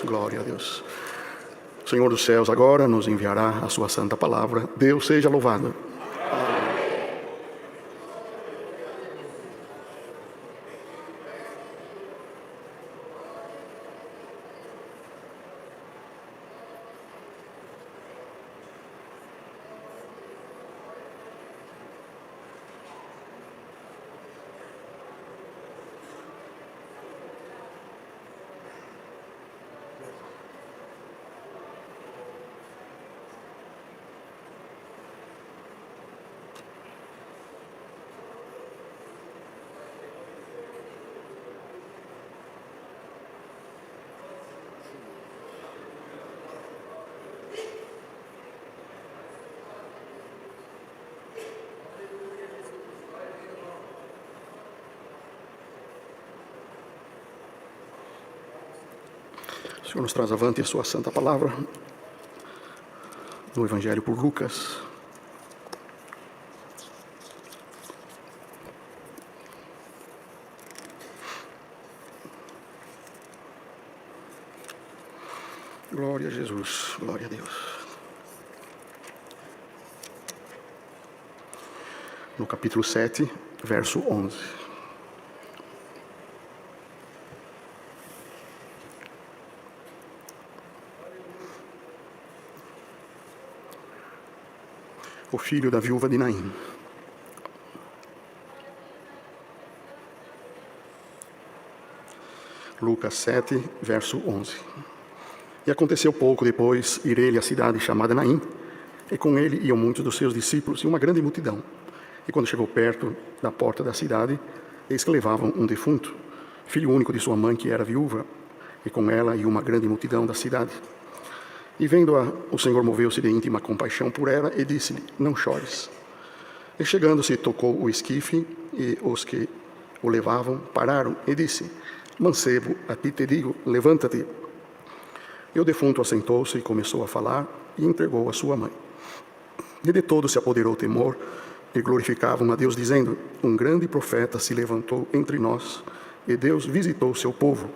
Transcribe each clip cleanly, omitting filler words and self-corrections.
glória a Deus. O Senhor dos céus agora nos enviará a sua santa palavra. Deus seja louvado. O Senhor nos traz avante a sua santa palavra no Evangelho por Lucas. Glória a Jesus, glória a Deus. No capítulo 7, verso 11. O filho da viúva de Naim. Lucas 7, verso 11. E aconteceu pouco depois ir ele à cidade chamada Naim, e com ele iam muitos dos seus discípulos e uma grande multidão. E quando chegou perto da porta da cidade, eis que levavam um defunto, filho único de sua mãe, que era viúva, e com ela ia uma grande multidão da cidade. E vendo-a, o Senhor moveu-se de íntima compaixão por ela e disse-lhe: não chores. E chegando-se, tocou o esquife, e os que o levavam pararam, e disse: mancebo, a ti te digo, levanta-te. E o defunto assentou-se e começou a falar, e entregou a sua mãe. E de todo se apoderou o temor, e glorificavam a Deus, dizendo: um grande profeta se levantou entre nós, e Deus visitou o seu povo.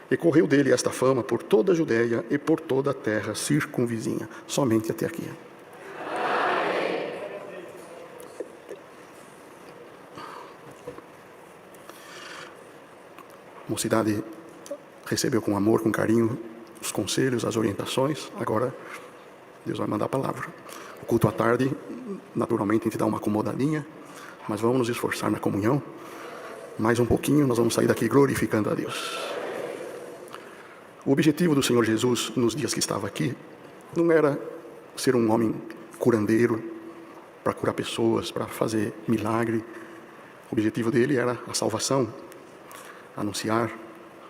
E correu dele esta fama por toda a Judeia e por toda a terra circunvizinha. Somente até aqui. A mocidade recebeu com amor, com carinho, os conselhos, as orientações. Agora, Deus vai mandar a palavra. O culto à tarde, naturalmente, a gente dá uma acomodadinha, mas vamos nos esforçar na comunhão. Mais um pouquinho, nós vamos sair daqui glorificando a Deus. O objetivo do Senhor Jesus, nos dias que estava aqui, não era ser um homem curandeiro, para curar pessoas, para fazer milagre. O objetivo dele era a salvação, anunciar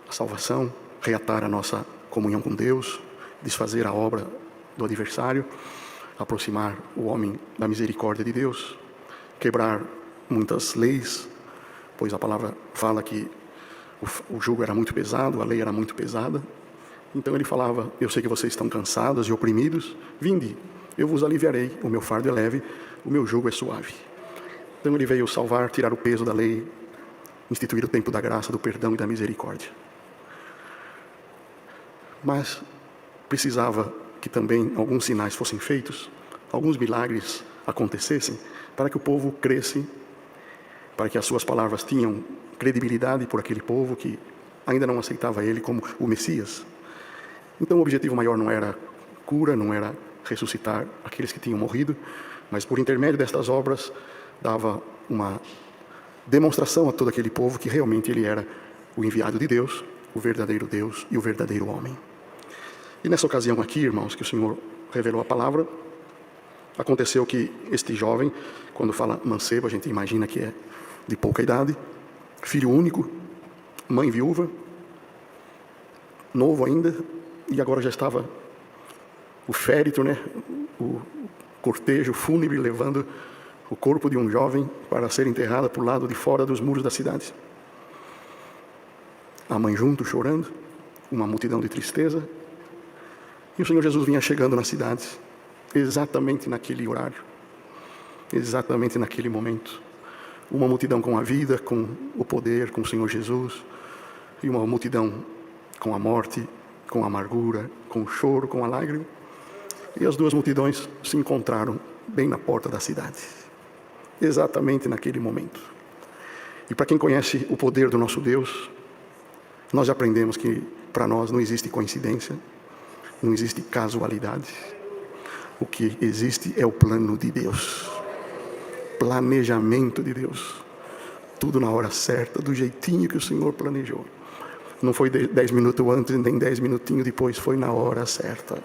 a salvação, reatar a nossa comunhão com Deus, desfazer a obra do adversário, aproximar o homem da misericórdia de Deus, quebrar muitas leis, pois a palavra fala que o jugo era muito pesado, a lei era muito pesada. Então ele falava: eu sei que vocês estão cansados e oprimidos, vinde, eu vos aliviarei, o meu fardo é leve, o meu jugo é suave. Então ele veio salvar, tirar o peso da lei, instituir o tempo da graça, do perdão e da misericórdia. Mas precisava que também alguns sinais fossem feitos, alguns milagres acontecessem, para que o povo cresce, para que as suas palavras tinham credibilidade por aquele povo que ainda não aceitava ele como o Messias. Então o objetivo maior não era cura, não era ressuscitar aqueles que tinham morrido, mas por intermédio destas obras dava uma demonstração a todo aquele povo que realmente ele era o enviado de Deus, o verdadeiro Deus e o verdadeiro homem. E nessa ocasião aqui, irmãos, que o Senhor revelou a palavra, aconteceu que este jovem, quando fala mancebo, a gente imagina que é de pouca idade, filho único, mãe viúva, novo ainda, e agora já estava o féretro, o cortejo fúnebre levando o corpo de um jovem para ser enterrado por lado de fora dos muros da cidade. A mãe junto, chorando, uma multidão de tristeza. E o Senhor Jesus vinha chegando na cidade, exatamente naquele horário, exatamente naquele momento. Uma multidão com a vida, com o poder, com o Senhor Jesus, e uma multidão com a morte com amargura, com choro, com a lágrima. E as duas multidões se encontraram bem na porta da cidade, exatamente naquele momento. E para quem conhece o poder do nosso Deus, nós já aprendemos que para nós não existe coincidência, não existe casualidade. O que existe é o plano de Deus, planejamento de Deus. Tudo na hora certa, do jeitinho que o Senhor planejou. Não foi 10 minutos antes, nem 10 minutinhos depois, foi na hora certa.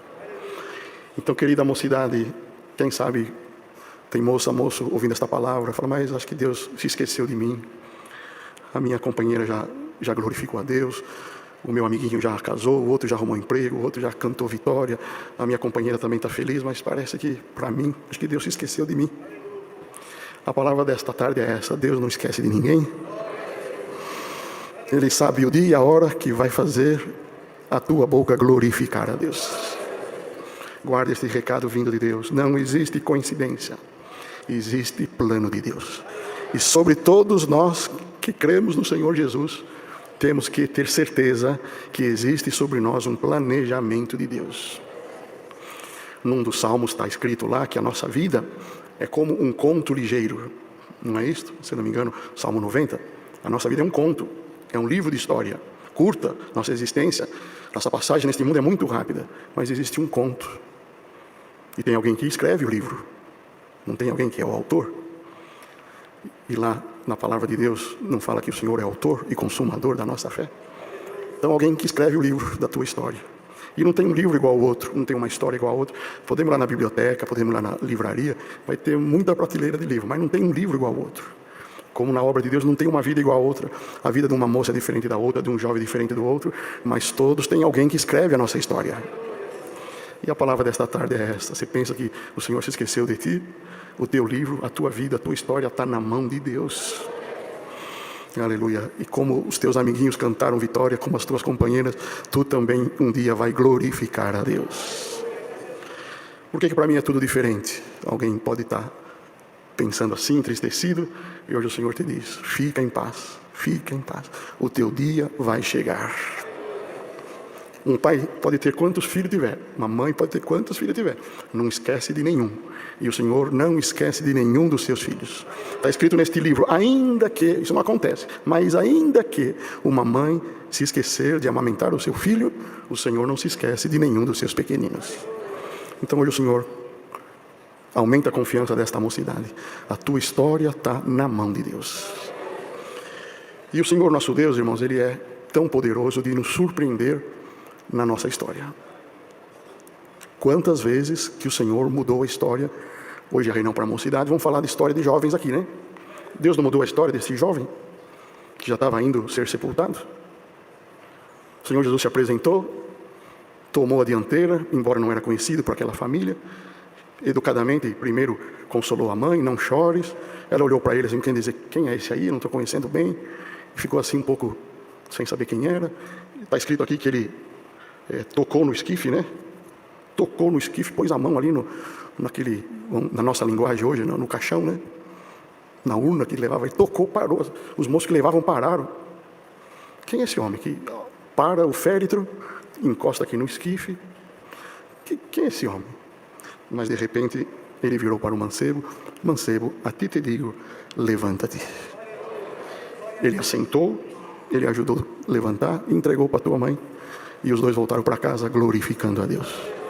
Então, querida mocidade, quem sabe tem moça, moço ouvindo esta palavra, fala, mas acho que Deus se esqueceu de mim. A minha companheira já glorificou a Deus, o meu amiguinho já casou, o outro já arrumou emprego, o outro já cantou vitória, a minha companheira também está feliz, mas parece que, para mim, acho que Deus se esqueceu de mim. A palavra desta tarde é essa: Deus não esquece de ninguém. Ele sabe o dia e a hora que vai fazer a tua boca glorificar a Deus. Guarde este recado vindo de Deus. Não existe coincidência, existe plano de Deus. E sobre todos nós que cremos no Senhor Jesus, temos que ter certeza que existe sobre nós um planejamento de Deus. Num dos salmos está escrito lá que a nossa vida é como um conto ligeiro. Não é isto? Se não me engano, Salmo 90. A nossa vida é um conto, é um livro de história. Curta, nossa existência, nossa passagem neste mundo é muito rápida, mas existe um conto. E tem alguém que escreve o livro. Não tem alguém que é o autor. E lá na palavra de Deus não fala que o Senhor é autor e consumador da nossa fé. Então alguém que escreve o livro da tua história. E não tem um livro igual ao outro, não tem uma história igual ao outro. Podemos ir lá na biblioteca, podemos ir lá na livraria, vai ter muita prateleira de livro, mas não tem um livro igual ao outro. Como na obra de Deus não tem uma vida igual a outra, a vida de uma moça é diferente da outra, de um jovem diferente do outro, mas todos têm alguém que escreve a nossa história. E a palavra desta tarde é esta: você pensa que o Senhor se esqueceu de ti? O teu livro, a tua vida, a tua história está na mão de Deus. Aleluia. E como os teus amiguinhos cantaram vitória, como as tuas companheiras, tu também um dia vai glorificar a Deus. Por que para mim é tudo diferente? Alguém pode estar pensando assim, entristecido, e hoje o Senhor te diz: fica em paz, fica em paz. O teu dia vai chegar. Um pai pode ter quantos filhos tiver, uma mãe pode ter quantos filhos tiver, não esquece de nenhum. E o Senhor não esquece de nenhum dos seus filhos. Está escrito neste livro, ainda que, isso não acontece, mas ainda que uma mãe se esquecer de amamentar o seu filho, o Senhor não se esquece de nenhum dos seus pequeninos. Então hoje o Senhor aumenta a confiança desta mocidade. A tua história está na mão de Deus. E o Senhor nosso Deus, irmãos, Ele é tão poderoso de nos surpreender na nossa história. Quantas vezes que o Senhor mudou a história. Hoje é reunião para a mocidade, vamos falar de história de jovens aqui, né? Deus não mudou a história desse jovem que já estava indo ser sepultado? O Senhor Jesus se apresentou, tomou a dianteira, embora não era conhecido por aquela família. Educadamente, primeiro consolou a mãe: não chores. Ela olhou para ele assim, quem dizer, quem é esse aí? Eu não estou conhecendo bem. E ficou assim um pouco sem saber quem era. Está escrito aqui que ele tocou no esquife, né? Tocou no esquife, pôs a mão ali naquele, na nossa linguagem hoje, no caixão, né? Na urna que levava, ele tocou, parou. Os moços que levavam pararam. Quem é esse homem que para o féretro, encosta aqui no esquife? Quem é esse homem? Mas de repente ele virou para o mancebo: mancebo, a ti te digo, levanta-te. Ele assentou, ele ajudou a levantar, entregou para tua mãe, e os dois voltaram para casa glorificando a Deus.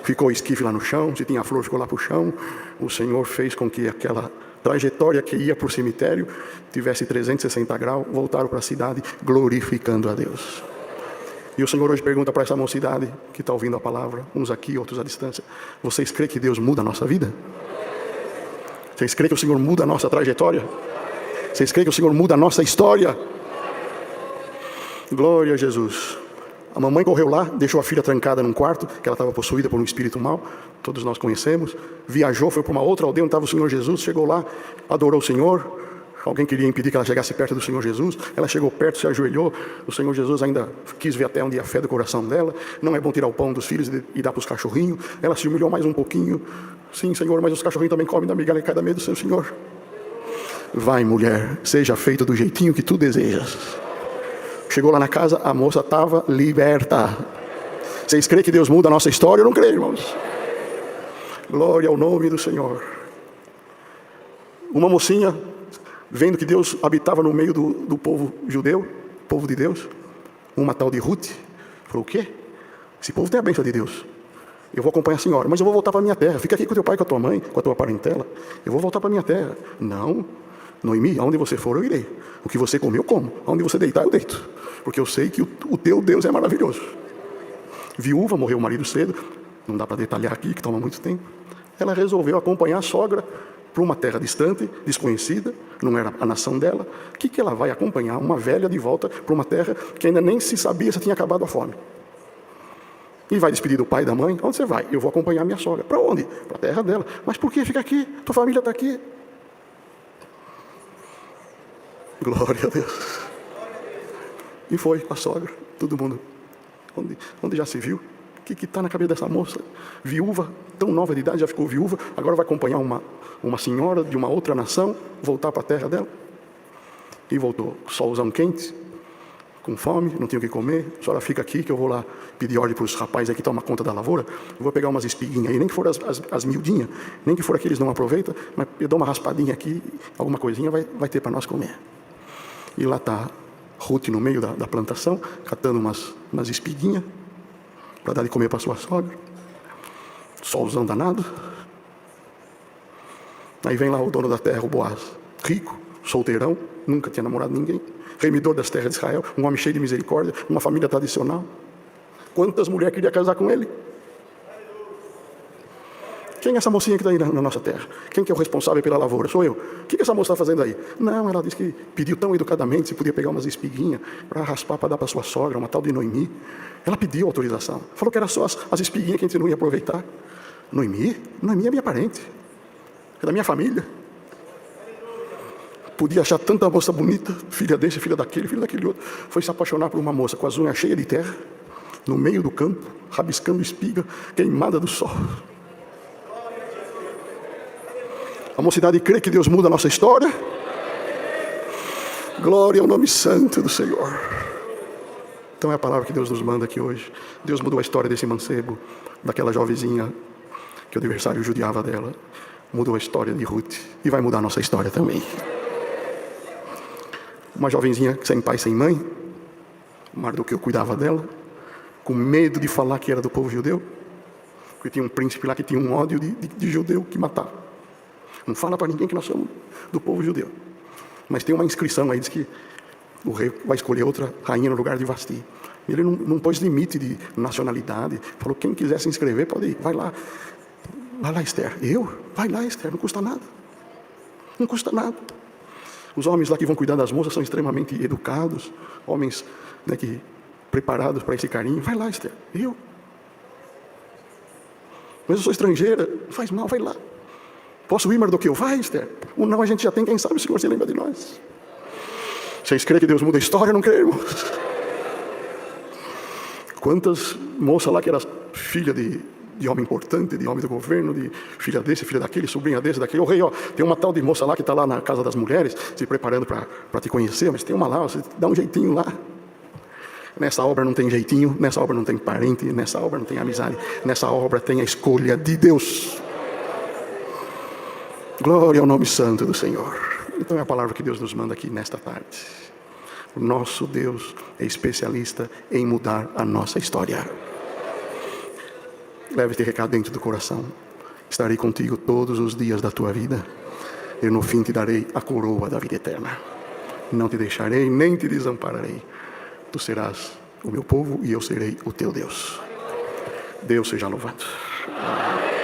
Ficou o esquife lá no chão, se tinha flor ficou lá para o chão. O Senhor fez com que aquela trajetória que ia para o cemitério tivesse 360 graus, voltaram para a cidade glorificando a Deus. E o Senhor hoje pergunta para essa mocidade que está ouvindo a palavra, uns aqui, outros à distância: vocês creem que Deus muda a nossa vida? Vocês creem que o Senhor muda a nossa trajetória? Vocês creem que o Senhor muda a nossa história? Glória a Jesus. A mamãe correu lá, deixou a filha trancada num quarto, que ela estava possuída por um espírito mau, todos nós conhecemos. Viajou, foi para uma outra aldeia onde estava o Senhor Jesus, chegou lá, adorou o Senhor. Alguém queria impedir que ela chegasse perto do Senhor Jesus. Ela chegou perto, se ajoelhou. O Senhor Jesus ainda quis ver até onde ia a fé do coração dela. Não é bom tirar o pão dos filhos e dar para os cachorrinhos. Ela se humilhou mais um pouquinho. Sim, Senhor, mas os cachorrinhos também comem da migalha e cai da medo do seu Senhor. Vai, mulher, seja feito do jeitinho que tu desejas. Chegou lá na casa, a moça estava liberta. Vocês creem que Deus muda a nossa história? Eu não creio, irmãos. Glória ao nome do Senhor. Uma mocinha, vendo que Deus habitava no meio do povo judeu, povo de Deus, uma tal de Ruth, falou: o quê? Esse povo tem a bênção de Deus. Eu vou acompanhar a senhora, mas eu vou voltar para a minha terra. Fica aqui com o teu pai, com a tua mãe, com a tua parentela. Eu vou voltar para a minha terra. Não, Noemi, aonde você for eu irei. O que você comer eu como. Aonde você deitar eu deito. Porque eu sei que o teu Deus é maravilhoso. Viúva, morreu o marido cedo. Não dá para detalhar aqui, que toma muito tempo. Ela resolveu acompanhar a sogra para uma terra distante, desconhecida, não era a nação dela. O que ela vai acompanhar? Uma velha de volta para uma terra que ainda nem se sabia se tinha acabado a fome. E vai despedir do pai e da mãe. Onde você vai? Eu vou acompanhar minha sogra. Para onde? Para a terra dela. Mas por que fica aqui? Tua família está aqui. Glória a Deus. E foi a sogra. Todo mundo. Onde já se viu? O que está na cabeça dessa moça? Viúva, tão nova de idade, já ficou viúva. Agora vai acompanhar uma senhora de uma outra nação, voltar para a terra dela. E voltou. Solzão quente, com fome, não tinha o que comer. A senhora fica aqui que eu vou lá pedir ordem para os rapazes aí que tomam conta da lavoura. Eu vou pegar umas espiguinhas aí, nem que for as miudinhas, nem que for aqueles não aproveitam, mas eu dou uma raspadinha aqui, alguma coisinha vai ter para nós comer. E lá está Ruth no meio da plantação, catando umas espiguinhas para dar de comer para sua sogra. Solzão danado. Aí vem lá o dono da terra, o Boaz, rico, solteirão, nunca tinha namorado ninguém, remidor das terras de Israel, um homem cheio de misericórdia, uma família tradicional. Quantas mulheres queriam casar com ele? Quem é essa mocinha que está aí na nossa terra? Quem que é o responsável pela lavoura? Sou eu. O que essa moça está fazendo aí? Não, ela disse que pediu tão educadamente se podia pegar umas espiguinhas para raspar, para dar para sua sogra, uma tal de Noemi. Ela pediu autorização. Falou que era só as espiguinhas que a gente não ia aproveitar. Noemi? Noemi é minha parente. É da minha família. Podia achar tanta moça bonita, filha desse, filha daquele outro. Foi se apaixonar por uma moça com as unhas cheias de terra, no meio do campo, rabiscando espiga, queimada do sol. A mocidade crê que Deus muda a nossa história? Glória ao nome santo do Senhor. Então é a palavra que Deus nos manda aqui hoje. Deus mudou a história desse mancebo, daquela jovenzinha que o adversário judiava dela. Mudou a história de Ruth e vai mudar a nossa história também. Uma jovenzinha sem pai, sem mãe, Mardoqueu cuidava dela, com medo de falar que era do povo judeu, porque tinha um príncipe lá que tinha um ódio de judeu que matava. Não fala para ninguém que nós somos do povo judeu. Mas tem uma inscrição aí, diz que o rei vai escolher outra rainha no lugar de Vasti. Ele não pôs limite de nacionalidade. Falou, quem quiser se inscrever pode ir. Vai lá. Vai lá, Esther. Eu? Vai lá, Esther. Não custa nada. Não custa nada. Os homens lá que vão cuidar das moças são extremamente educados. Homens, né, que preparados para esse carinho. Vai lá, Esther. Eu? Mas eu sou estrangeira. Não faz mal, vai lá. Posso ir, Mardoqueu? Vai, Esther. O não a gente já tem, quem sabe o Senhor se lembra de nós. Vocês creem que Deus muda a história? Não creio, irmãos. Quantas moças lá que era filha de homem importante, de homem do governo, de filha desse, filha daquele, sobrinha desse, daquele. Ô rei, ó, tem uma tal de moça lá que está lá na casa das mulheres, se preparando para te conhecer, mas tem uma lá, você dá um jeitinho lá. Nessa obra não tem jeitinho, nessa obra não tem parente, nessa obra não tem amizade, nessa obra tem a escolha de Deus. Glória ao nome santo do Senhor. Então é a palavra que Deus nos manda aqui nesta tarde. O nosso Deus é especialista em mudar a nossa história. Leve este recado dentro do coração. Estarei contigo todos os dias da tua vida. E no fim te darei a coroa da vida eterna. Não te deixarei, nem te desampararei. Tu serás o meu povo e eu serei o teu Deus. Deus seja louvado. Amém.